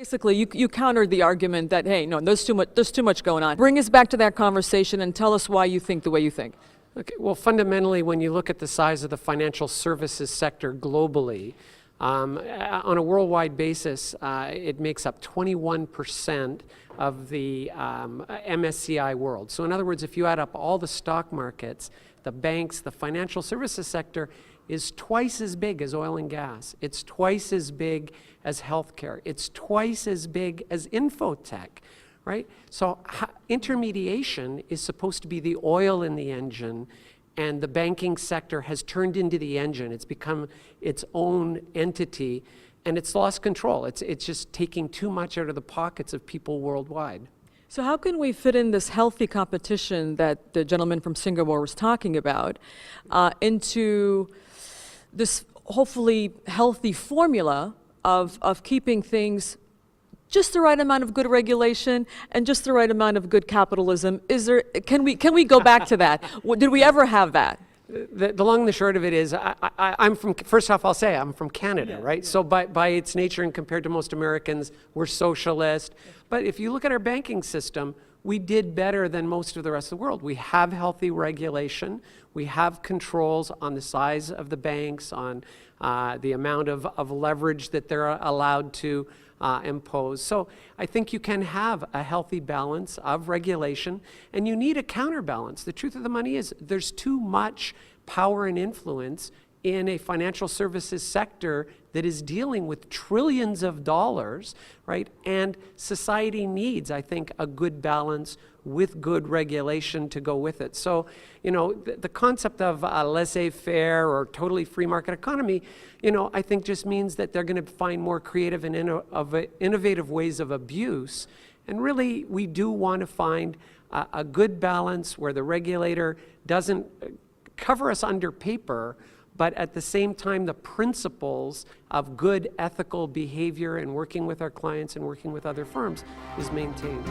Basically, you countered the argument that, hey, no, there's too much going on. Bring us back to that conversation and tell us why you think the way you think. Okay, well, fundamentally, when you look at the size of the financial services sector globally, on a worldwide basis, it makes up 21% of the MSCI world. So in other words, if you add up all the stock markets, the banks, the financial services sector is twice as big as oil and gas. It's twice as big as healthcare. It's twice as big as infotech, right? So intermediation is supposed to be the oil in the engine, and the banking sector has turned into the engine. It's become its own entity, and it's lost control. It's just taking too much out of the pockets of people worldwide. So how can we fit in this healthy competition that the gentleman from Singapore was talking about into this hopefully healthy formula of keeping things just the right amount of good regulation and just the right amount of good capitalism? Can we go back to that? Did we ever have that? The long and the short of it is, I'm from, first off, I'll say I'm from Canada, right? So by its nature and compared to most Americans, we're socialist. But if you look at our banking system, we did better than most of the rest of the world. We have healthy regulation. We have controls on the size of the banks, on the amount of leverage that they're allowed to impose. So I think you can have a healthy balance of regulation, and you need a counterbalance. The truth of the money is there's too much power and influence in a financial services sector that is dealing with trillions of dollars, right? And society needs, I think, a good balance with good regulation to go with it. So, you know, the concept of a laissez-faire or totally free market economy, you know, I think just means that they're going to find more creative and innovative ways of abuse. And really, we do want to find a good balance where the regulator doesn't cover us under paper, but at the same time, the principles of good ethical behavior and working with our clients and working with other firms is maintained.